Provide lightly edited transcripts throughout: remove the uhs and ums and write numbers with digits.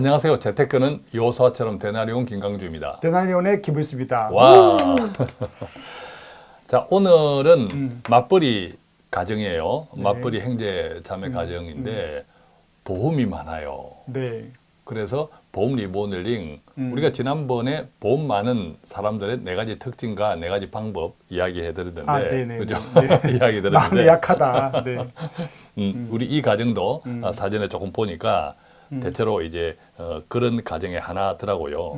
안녕하세요. 재테크는 요소화처럼 되나리온 김강주입니다. 되나리온의 김을수입니다. 와. 자, 오늘은 맞벌이 가정이에요. 네. 맞벌이 형제 자매 가정인데 보험이 많아요. 네. 그래서 보험 리모델링 우리가 지난번에 보험 많은 사람들의 네 가지 특징과 네 가지 방법 이야기해 드렸는데 네네. 그죠? 네. 이야기 마음이 드렸는데 약하다. 네. 우리 이 가정도 사전에 조금 보니까 대체로 이제 그런 가정에 하나더라고요.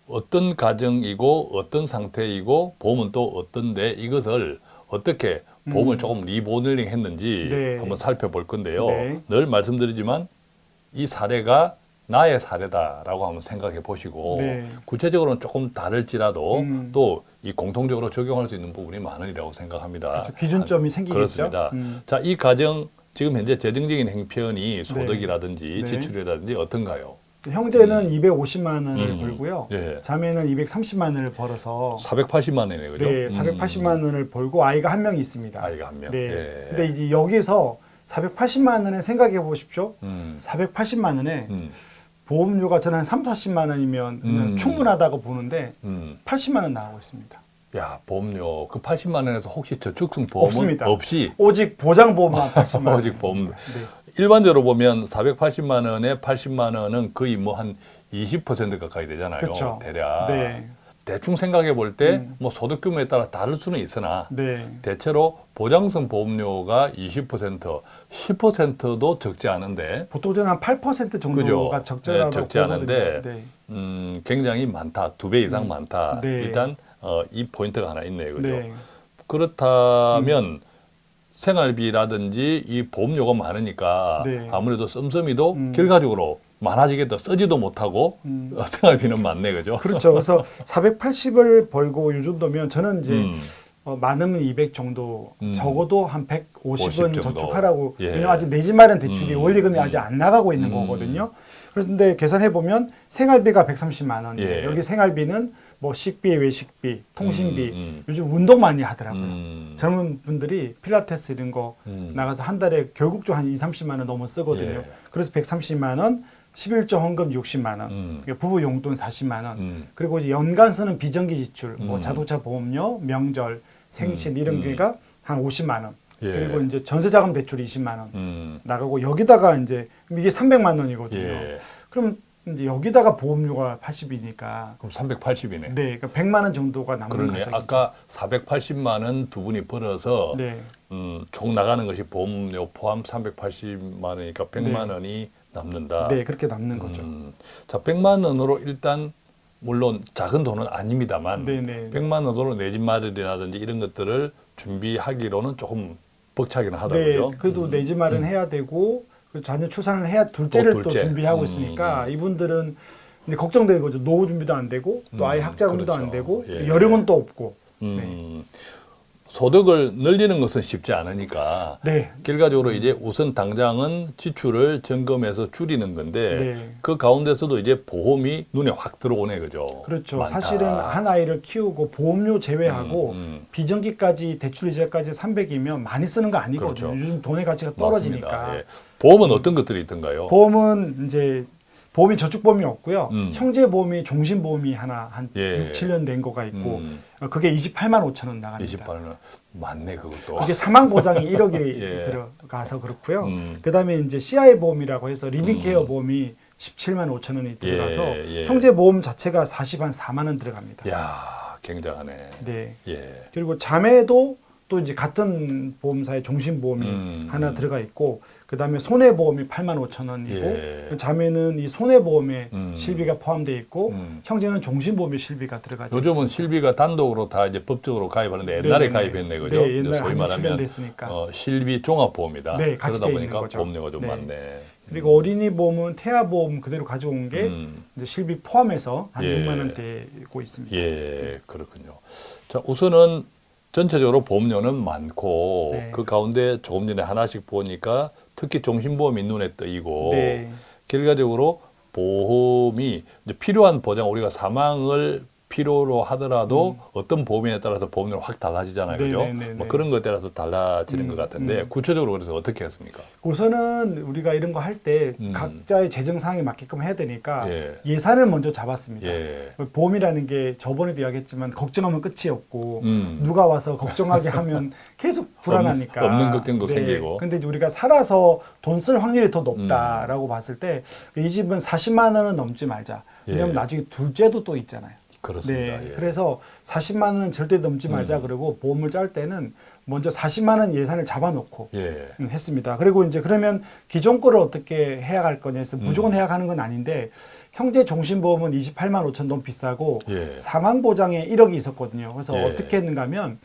어떤 가정이고 어떤 상태이고 보험은 또 어떤데 이것을 어떻게 보험을 조금 리모델링 했는지 네. 한번 살펴볼 건데요. 네. 늘 말씀드리지만 이 사례가 나의 사례다라고 한번 생각해 보시고 네. 구체적으로는 조금 다를지라도 또 음. 이 공통적으로 적용할 수 있는 부분이 많으리라고 생각합니다. 그렇죠. 기준점이 생기겠죠. 그렇습니다. 자, 이 가정 지금 현재 재정적인 형편이 소득이라든지 네. 지출이라든지 어떤가요? 형제는 250만 원을 벌고요. 예. 자매는 230만 원을 벌어서 480만 원이네요, 그죠? 네, 480만 원을 벌고 아이가 한 명 있습니다. 아이가 한 명. 네. 예. 근데 이제 여기서 480만 원에 생각해 보십시오. 480만 원에 보험료가 저는 한 3, 40만 원이면 그냥 충분하다고 보는데 80만 원 나오고 있습니다. 야, 보험료 그 80만 원에서 혹시 저축성 보험은 없습니다. 없이 오직 보장보험만 80만 원. 오직 보험. 네. 일반적으로 보면 480만 원에 80만 원은 거의 뭐 한 20% 가까이 되잖아요. 그렇죠. 대략. 네. 대충 생각해 볼 때 뭐 소득 규모에 따라 다를 수는 있으나 네. 대체로 보장성 보험료가 20%, 10%도 적지 않은데 보통 저는 한 8% 정도가 그죠? 적절하다고 네, 적지 보거든요. 않은데 네. 굉장히 많다. 2배 이상 많다. 네. 일단 이 포인트가 하나 있네요. 그죠? 네. 그렇다면 생활비라든지 이 보험료가 많으니까 네. 아무래도 씀씀이도 결과적으로 많아지겠다. 쓰지도 못하고 생활비는 많네. 그죠? 그렇죠. 그래서 480을 벌고 이 정도면 저는 이제 많으면 200 정도, 적어도 한 150은 50 정도. 저축하라고. 예. 왜냐면 아직 내집 마련 대출이 원리금이 아직 안 나가고 있는 거거든요. 그런데 계산해 보면 생활비가 130만 원이에요. 예. 여기 생활비는 뭐 식비, 외식비, 통신비, 요즘 운동 많이 하더라고요. 젊은 분들이 필라테스 이런 거 나가서 한 달에 결국 좀 한 2, 30만 원 넘어 쓰거든요. 예. 그래서 130만 원, 11조 헌금 60만 원, 그러니까 부부 용돈 40만 원, 그리고 이제 연간 쓰는 비정기 지출, 뭐 자동차 보험료, 명절, 생신 이런 게가 한 50만 원. 예. 그리고 이제 전세자금 대출 20만 원 나가고 여기다가 이제 이게 300만 원이거든요. 예. 그럼 이제 여기다가 보험료가 80이니까 그럼 380이네. 네, 그러니까 100만 원 정도가 남는 그러네. 가정이죠. 아까 480만 원 두 분이 벌어서 네. 총 나가는 것이 보험료 포함 380만 원이니까 100만 네. 원이 남는다. 네, 그렇게 남는 거죠. 자, 100만 원으로 일단 물론 작은 돈은 아닙니다만 네, 네. 100만 원으로 내 집 마련이라든지 이런 것들을 준비하기로는 조금 벅차기는 네, 하더라고요. 그래도 내 집 마련 해야 되고 그 자녀 출산을 해야 둘째를 또 둘째. 준비하고 있으니까 이분들은 근데 걱정되는 거죠. 노후 준비도 안 되고 또 아이 학자금도 그렇죠. 안 되고 예. 여력은 또 없고. 네. 소득을 늘리는 것은 쉽지 않으니까 네. 결과적으로 이제 우선 당장은 지출을 점검해서 줄이는 건데 네. 그 가운데서도 이제 보험이 눈에 확 들어오네, 그죠? 그렇죠. 많다. 사실은 한 아이를 키우고 보험료 제외하고 비정기까지 대출 이자까지 300이면 많이 쓰는 거 아니거든요. 그렇죠. 요즘 돈의 가치가 떨어지니까. 맞습니다. 예. 보험은 어떤 것들이 있던가요? 보험은 이제 보험이 저축보험이 없고요. 음. 형제보험이 종신보험이 하나 한 예. 6, 7년 된 거가 있고 그게 28만 5천 원 나갑니다. 28원 맞네 그것도. 그게 사망 보장이 1억이 예. 들어가서 그렇고요. 그다음에 이제 CI 보험이라고 해서 리빙케어 보험이 17만 5천 원이 들어가서 예. 형제 보험 자체가 4한 원 들어갑니다. 야, 굉장하네. 네. 예. 그리고 자매도 또 이제 같은 보험사의 종신보험이 하나 들어가 있고 그다음에 손해보험이 8만 5천 원이고 예. 자매는 이 손해보험에 실비가 포함되어 있고 형제는 종신보험에 실비가 들어가죠. 요즘은 실비가 단독으로 다 이제 법적으로 가입하는데 옛날에 네네네. 가입했네, 그죠? 네, 옛날에 소위 한 말하면 7년 됐으니까. 실비 종합보험이다. 네, 같이 그러다 돼 있는 보니까 거죠. 보험료가 좀 네. 많네. 그리고 어린이 보험은 태아 보험 그대로 가져온 게 이제 실비 포함해서 한 예. 6만 원 되고 있습니다. 예, 그렇군요. 자, 우선은 전체적으로 보험료는 많고 네. 그 가운데 조금 전에 하나씩 보니까 특히 종신보험이 눈에 띄고 네. 결과적으로 보험이 이제 필요한 보장 우리가 사망을 필요로 하더라도 어떤 보험에 따라서 보험료가 확 달라지잖아요. 그죠? 네네네네. 뭐 그런 것에 따라서 달라지는 것 같은데 구체적으로 그래서 어떻게 했습니까? 우선은 우리가 이런 거 할 때 각자의 재정 상황에 맞게끔 해야 되니까 예산을 먼저 잡았습니다. 예. 보험이라는 게 저번에도 이야기했지만 걱정하면 끝이 없고 누가 와서 걱정하게 하면 계속 불안하니까 없는 걱정도 생기고. 근데 이제 우리가 살아서 돈 쓸 확률이 더 높다라고 봤을 때 이 집은 40만 원은 넘지 말자. 왜냐면 나중에 둘째도 또 있잖아요. 그렇습니다. 네, 예. 그래서 40만 원은 절대 넘지 말자. 그리고 보험을 짤 때는 먼저 40만 원 예산을 잡아놓고 예. 했습니다. 그리고 이제 그러면 기존 거를 어떻게 해약할 거냐 해서 무조건 해약하는 건 아닌데 형제 종신보험은 28만 5천 너무 비싸고 예. 사망보장에 1억이 있었거든요. 그래서 예. 어떻게 했는가 하면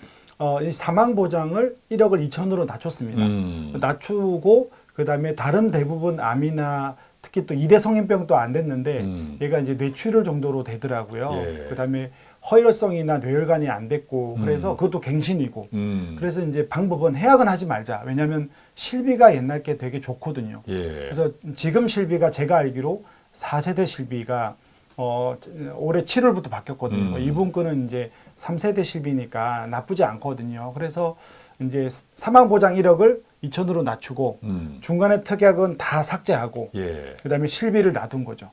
이 사망보장을 1억을 2천으로 낮췄습니다. 낮추고 그다음에 다른 대부분 암이나 특히 또 이대 성인병도 안 됐는데 얘가 이제 뇌출혈 정도로 되더라고요. 예. 그다음에 허혈성이나 뇌혈관이 안 됐고 그래서 그것도 갱신이고 그래서 이제 방법은 해약은 하지 말자. 왜냐하면 실비가 옛날 게 되게 좋거든요. 예. 그래서 지금 실비가 제가 알기로 4세대 실비가 올해 7월부터 바뀌었거든요. 이분 거는 이제 3세대 실비니까 나쁘지 않거든요. 그래서 이제 사망보장 1억을 2천으로 낮추고 중간에 특약은 다 삭제하고 예. 그다음에 실비를 놔둔 거죠.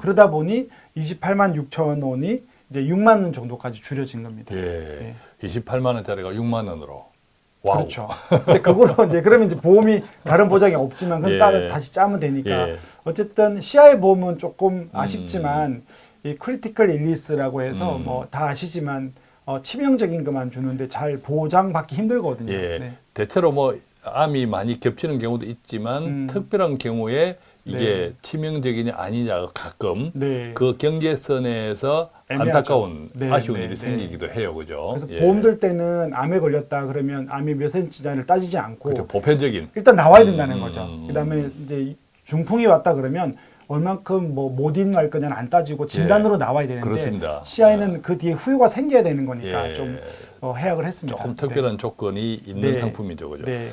그러다 보니 28만 6천 원이 이제 6만 원 정도까지 줄여진 겁니다. 예. 28만 원짜리가 6만 원으로. 와우. 그렇죠. 근데 그거로 이제 그러면 이제 보험이 다른 보장이 없지만 그건 예. 따로 다시 짜면 되니까 예. 어쨌든 CI 보험은 조금 아쉽지만 이 크리티컬 일리스라고 해서 뭐 다 아시지만 치명적인 것만 주는데 잘 보장받기 힘들거든요. 예. 네. 대체로 뭐 암이 많이 겹치는 경우도 있지만 특별한 경우에 이게 네. 치명적이냐 아니냐가 가끔 네. 그 경계선에서 애매하죠. 안타까운 네, 아쉬운 네, 일이 네. 생기기도 해요. 그죠? 그래서 예. 보험 들 때는 암에 걸렸다 그러면 암이 몇 센치냐를 따지지 않고 그렇죠. 보편적인. 일단 나와야 된다는 거죠. 그다음에 이제 중풍이 왔다 그러면 얼만큼 뭐 못 인할 거냐는 안 따지고 진단으로 나와야 되는데 그렇습니다. CI는 그 뒤에 후유가 생겨야 되는 거니까 예. 좀 해약을 했습니다. 조금 특별한 조건이 있는 네. 상품이죠. 그죠? 네.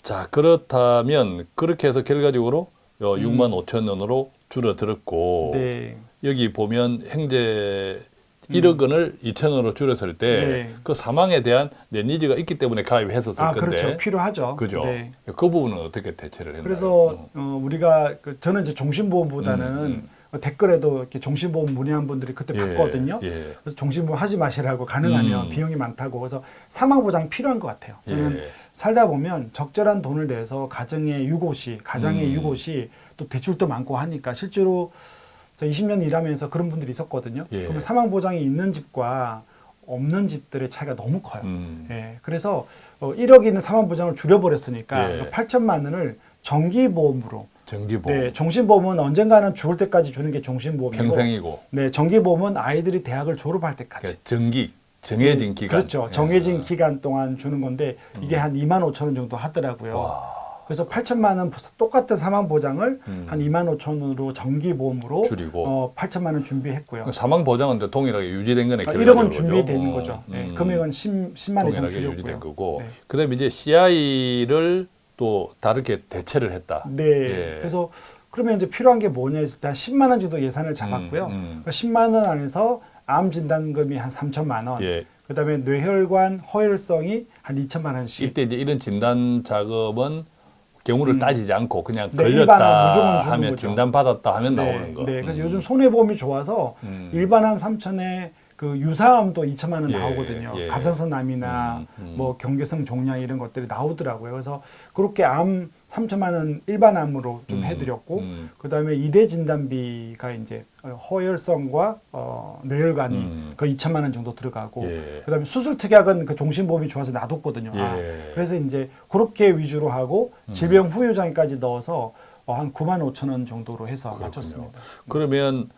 자, 그렇다면 그렇게 해서 결과적으로 6만 5천 원으로 줄어들었고 네. 여기 보면 형제 1억 원을 2천 원으로 줄였을 때 그 네. 사망에 대한 내 니즈가 있기 때문에 가입했었을 건데 그렇죠. 필요하죠. 그죠? 네. 그 부분은 어떻게 대처를 했나요? 그래서 우리가 저는 이제 종신보험보다는 댓글에도 이렇게 종신보험 문의한 분들이 그때 봤거든요. 예. 그래서 종신보험 하지 마시라고 가능하면 비용이 많다고 그래서 사망보장이 필요한 것 같아요. 저는 예. 살다 보면 적절한 돈을 내서 가정의 유고시 또 대출도 많고 하니까 실제로 저 20년 일하면서 그런 분들이 있었거든요. 예. 그러면 사망보장이 있는 집과 없는 집들의 차이가 너무 커요. 예. 그래서 1억 있는 사망보장을 줄여버렸으니까 예. 8천만 원을 정기보험으로 정기보험 네, 종신보험은 언젠가는 죽을 때까지 주는 게 종신보험이고 평생이고 네, 정기보험은 아이들이 대학을 졸업할 때까지 그러니까 정해진 기간 그렇죠. 정해진 기간 동안 주는 건데 이게 한 2만 5천 원 정도 하더라고요. 와. 그래서 8천만 원 똑같은 사망 보장을 한 2만 5천 원으로 정기보험으로 줄이고 8천만 원 준비했고요. 사망 보장은 동일하게 유지된 거네. 1억 원 준비되는 거죠. 네, 금액은 10만 이상 동일하게 줄였고요. 유지된 거고. 네. 그다음에 이제 CI를 또 다르게 대체를 했다. 네. 예. 그래서 그러면 이제 필요한 게 뭐냐 했을 때 한 10만 원 정도 예산을 잡았고요. 그러니까 10만 원 안에서 암 진단금이 한 3천만 원. 예. 그다음에 뇌혈관 허혈성이 한 2천만 원씩. 이때 이제 이런 진단 작업은 경우를 따지지 않고 그냥 네, 걸렸다 일반암 무조건 주는 하면 거죠. 진단 받았다 하면 네, 나오는 거. 네. 그래서 요즘 손해보험이 좋아서 일반암 3천에 그 유사암도 2천만 원 예, 나오거든요. 예. 갑상선암이나 뭐 경계성 종양 이런 것들이 나오더라고요. 그래서 그렇게 암 3천만 원 일반암으로 좀 해드렸고 그다음에 이대 진단비가 이제 허혈성과 뇌혈관이 그 2천만 원 정도 들어가고 예. 그다음에 수술 특약은 그 종신보험이 좋아서 놔뒀거든요. 예. 그래서 이제 그렇게 위주로 하고 질병 후유장애까지 넣어서 한 9만 5천 원 정도로 해서 맞췄습니다. 그러면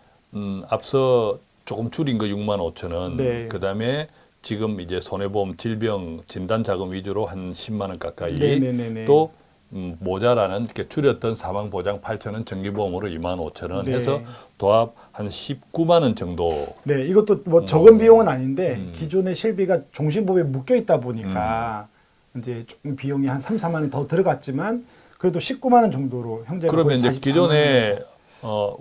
앞서 조금 줄인 거 6만 5천 원. 네. 그다음에 지금 이제 손해보험 질병 진단 자금 위주로 한 10만 원 가까이. 네네네네. 또 모자라는 이렇게 줄였던 사망 보장 8천 원, 정기보험으로 2만 5천 원 네. 해서 도합 한 19만 원 정도. 네, 이것도 뭐 적은 비용은 아닌데 기존의 실비가 종신보험에 묶여 있다 보니까 이제 조금 비용이 한 3, 4만 원 더 들어갔지만 그래도 19만 원 정도로 형제가 그러면 이제 기존에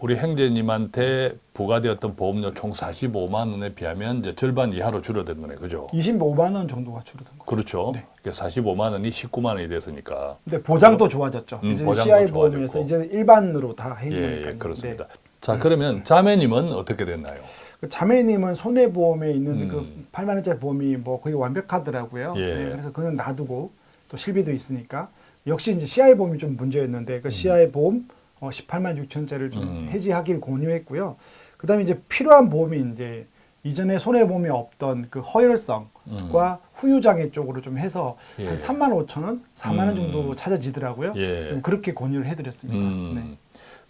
우리 형제님한테 부과되었던 보험료 총 45만 원에 비하면 이제 절반 이하로 줄어든 거네, 그죠? 25만 원 정도가 줄어든 거죠. 그렇죠. 네. 45만 원이 19만 원이 됐으니까. 근데 보장도 좋아졌죠. 이제 보장도 CI 보험에서 좋아졌고. 이제는 일반으로 다 예, 해결하니까. 예, 그렇습니다. 자, 그러면 자매님은 어떻게 됐나요? 그 자매님은 손해보험에 있는 그 8만 원짜리 보험이 뭐 거의 완벽하더라고요. 예. 네, 그래서 그건 놔두고 또 실비도 있으니까 역시 이제 CI 보험이 좀 문제였는데 그 CI 보험 18만 6천짜리를 좀 해지하길 권유했고요. 그다음에 이제 필요한 보험이 이제 이전에 손해보험이 없던 그 허혈성과 후유장애 쪽으로 좀 해서 예. 한 3만 5천 원, 4만 원 정도 찾아지더라고요. 예. 좀 그렇게 권유를 해드렸습니다. 네.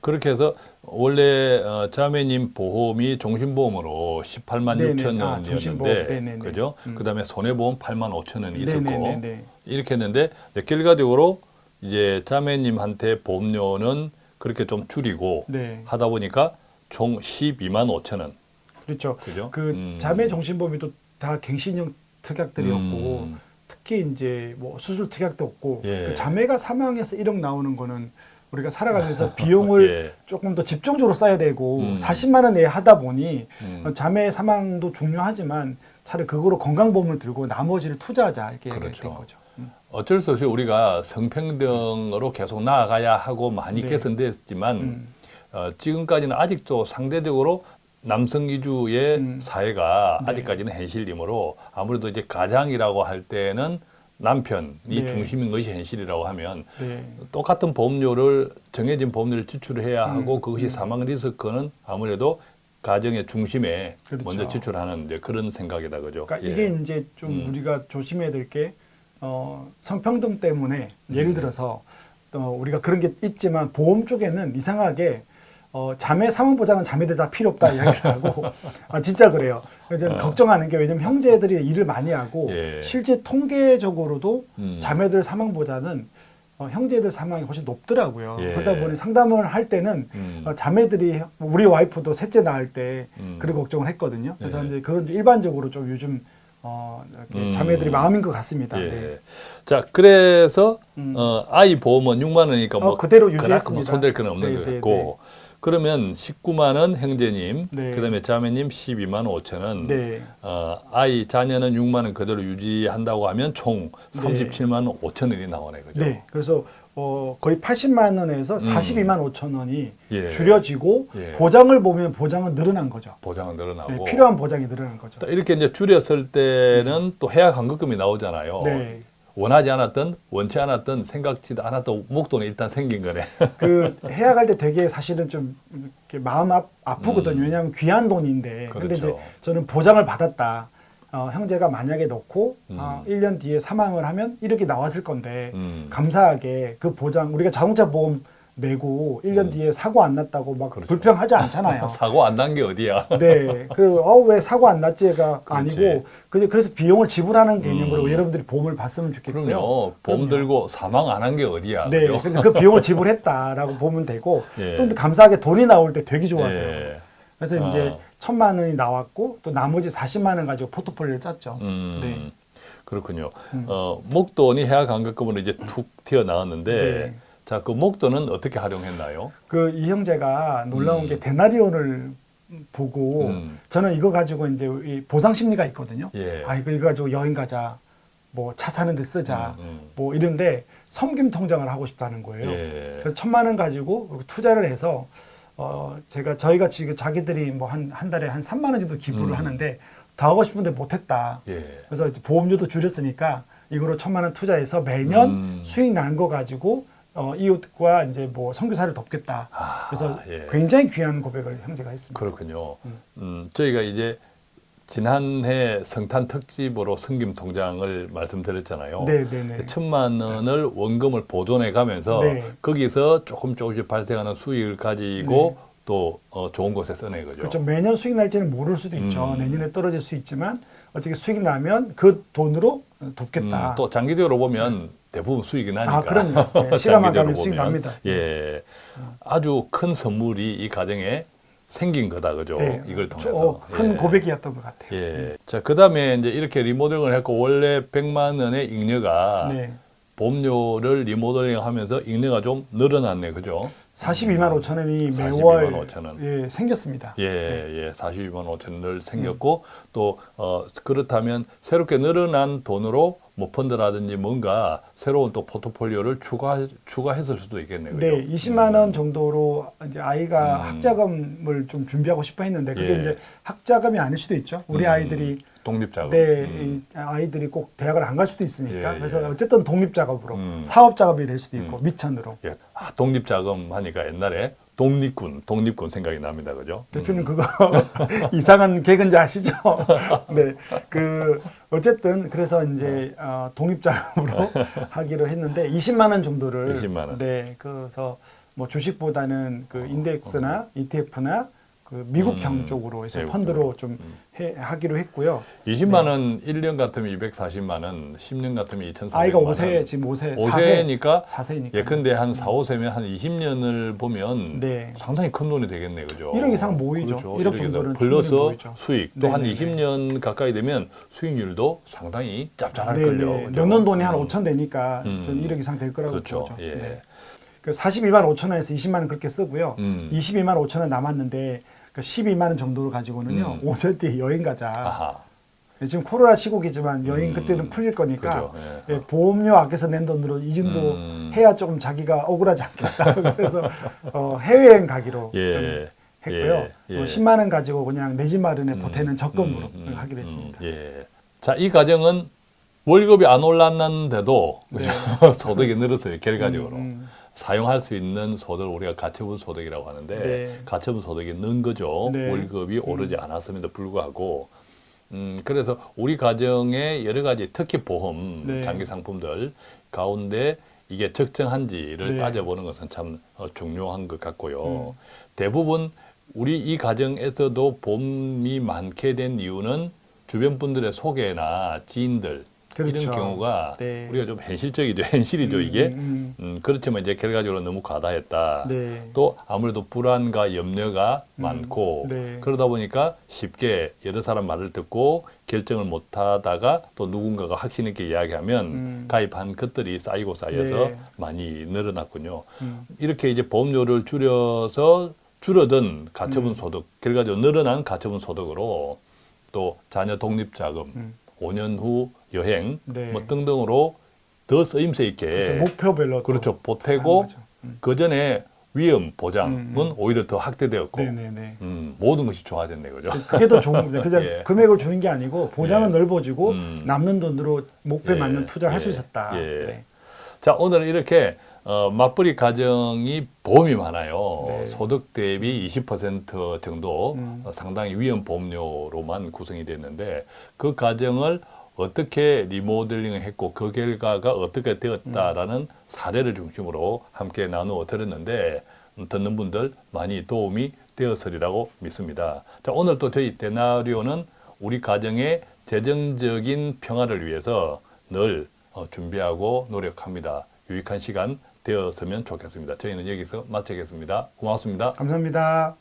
그렇게 해서 원래 자매님 보험이 종신보험으로 18만 네네. 6천 종신보험. 원이었는데, 네네네. 그죠? 그다음에 손해보험 8만 5천 원이 있었고 네네네네. 이렇게 했는데 결과적으로 이제 자매님한테 보험료는 그렇게 좀 줄이고 네. 하다 보니까 총 12만 5천 원. 그렇죠. 그죠? 그 자매 종신보험이 또 다 갱신형 특약들이었고 특히 이제 뭐 수술 특약도 없고 예. 그 자매가 사망해서 1억 나오는 거는 우리가 살아가면서 비용을 예. 조금 더 집중적으로 써야 되고 40만 원 내에 하다 보니 자매 사망도 중요하지만 차라리 그거로 건강보험을 들고 나머지를 투자하자 이렇게 그렇죠. 얘기가 된 거죠. 어쩔 수 없이 우리가 성평등으로 계속 나아가야 하고 많이 네. 개선됐지만 지금까지는 아직도 상대적으로 남성 위주의 사회가 네. 아직까지는 현실이므로 아무래도 이제 가장이라고 할 때는 남편이 네. 중심인 것이 현실이라고 하면 네. 똑같은 보험료를 정해진 보험료를 지출해야 하고 그것이 사망 리스크는 아무래도 가정의 중심에 그렇죠. 먼저 지출하는 이제 그런 생각이다, 그죠? 그러니까 예. 이게 이제 좀 우리가 조심해야 될 게 성평등 때문에 예를 들어서 우리가 그런 게 있지만 보험 쪽에는 이상하게 자매 사망보장은 자매들 다 필요 없다 이야기를 하고 진짜 그래요. 그래서 걱정하는 게 왜냐면 형제들이 일을 많이 하고 예. 실제 통계적으로도 자매들 사망보장은 형제들 사망이 훨씬 높더라고요. 예. 그러다 보니 상담을 할 때는 자매들이 우리 와이프도 셋째 낳을 때 그런 걱정을 했거든요. 그래서 예. 이제 그런 일반적으로 좀 요즘 이렇게 자매들이 마음인 것 같습니다. 예. 네. 자, 그래서 아이 보험은 6만 원이니까 뭐 그대로 그나마 유지했습니다. 뭐 손댈 건 없는 네, 것 네, 같고 그러면 19만 원 형제님, 네. 그다음에 자매님 12만 5천 원, 네. 아이 자녀는 6만 원 그대로 유지한다고 하면 총 37만 5천 원이 나오네, 그죠? 네. 그래서 거의 80만 원에서 42만 5천 원이 예. 줄여지고 예. 보장을 보면 보장은 늘어난 거죠. 보장은 늘어나고 네, 필요한 보장이 늘어난 거죠. 또 이렇게 이제 줄였을 때는 또 해약환급금이 나오잖아요. 네. 원하지 않았던, 원치 않았던, 생각지도 않았던 목돈이 일단 생긴 거네. 그 해약할 때 되게 사실은 좀 이렇게 마음 아프거든요. 왜냐하면 귀한 돈인데. 근데 이제 그렇죠. 저는 보장을 받았다. 형제가 만약에 넣고 1년 뒤에 사망을 하면 1억이 나왔을 건데 감사하게 그 보장 우리가 자동차 보험 내고 1년 뒤에 사고 안 났다고 막 그렇죠. 불평하지 않잖아요. 사고 안 난 게 어디야? 네, 왜 사고 안 났지가 아니고 그래서 비용을 지불하는 개념으로 여러분들이 보험을 봤으면 좋겠고요. 그럼요. 보험 들고 사망 안 한 게 어디야? 네, 그죠? 그래서 그 비용을 지불했다라고 보면 되고 예. 또 감사하게 돈이 나올 때 되게 좋아해요. 예. 그래서 이제 1,000만 원이 나왔고 또 나머지 40만 원 가지고 포트폴리오를 짰죠. 네. 그렇군요. 목돈이 해약환급금으로 이제 툭 튀어나왔는데 네. 자, 그 목돈은 어떻게 활용했나요? 그 이 형제가 놀라운 게 데나리온을 보고 저는 이거 가지고 이제 이 보상 심리가 있거든요. 예. 이거 가지고 여행 가자, 뭐 차 사는 데 쓰자, 뭐 이런데 섬김 통장을 하고 싶다는 거예요. 예. 그래서 1,000만 원 가지고 투자를 해서 저희가 지금 자기들이 뭐 한 달에 한 3만 원 정도 기부를 하는데 더 하고 싶은데 못했다. 예. 그래서 이제 보험료도 줄였으니까 이거로 1,000만 원 투자해서 매년 수익 난 거 가지고 이웃과 이제 뭐 선교사를 돕겠다. 그래서 예. 굉장히 귀한 고백을 형제가 했습니다. 그렇군요. 저희가 이제 지난해 성탄 특집으로 성김 통장을 말씀드렸잖아요. 네네네. 1,000만 원을 원금을 보존해 가면서 네. 거기서 조금씩 발생하는 수익을 가지고 또 좋은 곳에 써내 거죠. 그렇죠. 매년 수익 날지는 모를 수도 있죠. 내년에 떨어질 수 있지만 어떻게 수익 나면 그 돈으로 돕겠다. 또 장기적으로 보면 대부분 수익이 나니까. 그럼요. 네, 시간만 장기적으로 가면 수익 보면. 납니다. 예, 아주 큰 선물이 이 가정에 생긴 거다, 그죠? 네, 이걸 통해서. 큰 예. 고백이었던 것 같아요. 자, 그 다음에 이제 이렇게 리모델링을 했고, 원래 100만 원의 잉여가 네. 보험료를 리모델링하면서 인내가 좀 늘어났네, 그죠? 42만 5천 원이 42만 매월 5천 원. 예, 생겼습니다. 예, 42만 5천 원 생겼고 또 그렇다면 새롭게 늘어난 돈으로 뭐 펀드라든지 뭔가 새로운 또 포트폴리오를 추가했을 수도 있겠네요. 그죠? 네, 20만 원 정도로 이제 아이가 학자금을 좀 준비하고 싶어 했는데 그게 예. 이제 학자금이 아닐 수도 있죠. 우리 아이들이 독립자금. 네, 이 아이들이 꼭 대학을 안 갈 수도 있으니까. 예, 그래서 예. 어쨌든 독립작업으로 사업작업이 될 수도 있고 미천으로. 예. 독립자금 하니까 옛날에 독립군 생각이 납니다. 그죠? 대표님 그거 이상한 개그인지 아시죠? 네, 그 어쨌든 그래서 이제 독립자금으로 하기로 했는데 20만 원 정도를 20만 원. 네, 그래서 뭐 주식보다는 그 인덱스나 ETF나 그 미국형 쪽으로 해서 미국 펀드로 좀 하기로 했고요. 20만 원 1년 같으면 240만 원, 10년 같으면 2,400만 원. 아이가 5세 지금 5세 5세니까 4세니까. 예컨대 한 4, 5세면 한 20년을 보면 네. 상당히 큰 돈이 되겠네. 그죠? 1억 이상 모이죠. 그렇죠. 1억 정도는 플러스 충분히 모이죠. 수익. 또 한 네네네. 20년 가까이 되면 수익률도 상당히 짭짤할 걸요. 그죠? 넣는 돈이 한 5천 되니까 음. 좀 1억 이상 될 거라고 그렇죠. 보죠. 예. 네. 그 42만 5천 원에서 20만 원 그렇게 쓰고요. 22만 5천 원 남았는데 그 12만 원 정도를 가지고는요. 5년 뒤에 여행 가자. 아하. 지금 코로나 시국이지만 여행 그때는 풀릴 거니까 그죠. 예. 예, 보험료 아껴서 낸 돈으로 이 정도 해야 조금 자기가 억울하지 않겠다. 그래서 해외여행 가기로 예. 좀 했고요. 예. 10만 원 가지고 그냥 내 집 마련에 보태는 적금으로 하기로 했습니다. 예. 자, 이 가정은 월급이 안 올랐는데도 그죠? 소득이 늘었어요. 결과적으로. 사용할 수 있는 소득을 우리가 가처분 소득이라고 하는데 네. 가처분 소득이 는 거죠. 네. 월급이 오르지 않았음에도 불구하고 그래서 우리 가정의 여러 가지 특히 보험, 네. 장기 상품들 가운데 이게 적정한지를 네. 따져보는 것은 참 중요한 것 같고요. 대부분 우리 이 가정에서도 보험이 많게 된 이유는 주변 분들의 소개나 지인들 그렇죠. 이런 경우가 네. 우리가 좀 현실이죠 이게. 그렇지만 이제 결과적으로 너무 과다했다. 네. 또 아무래도 불안과 염려가 많고 네. 그러다 보니까 쉽게 여러 사람 말을 듣고 결정을 못하다가 또 누군가가 확신 있게 이야기하면 가입한 것들이 쌓이고 쌓여서 네. 많이 늘어났군요. 이렇게 이제 보험료를 줄어든 가처분 소득, 결과적으로 늘어난 가처분 소득으로 또 자녀 독립자금, 5년 후 여행 네. 뭐 등등으로 더 쓰임새 있게 그렇죠. 목표별로 그렇죠. 보태고 하는 거죠. 그 전에 위험 보장은 오히려 더 확대되었고 네네네. 모든 것이 좋아졌네, 그죠? 그게 더 좋은 겁니다. 그냥 예. 금액을 주는 게 아니고 보장은 예. 넓어지고 남는 돈으로 목표에 예. 맞는 투자를 할 수 예. 있었다. 예. 네. 자, 오늘은 이렇게 맞벌이 가정이 보험이 많아요. 네. 소득 대비 20% 정도 상당히 위험 보험료로만 구성이 됐는데 그 가정을 어떻게 리모델링을 했고 그 결과가 어떻게 되었다라는 사례를 중심으로 함께 나누어 드렸는데 듣는 분들 많이 도움이 되었으리라고 믿습니다. 자, 오늘 또 저희 데나리오는 우리 가정의 재정적인 평화를 위해서 늘 준비하고 노력합니다. 유익한 시간 되었으면 좋겠습니다. 저희는 여기서 마치겠습니다. 고맙습니다. 감사합니다.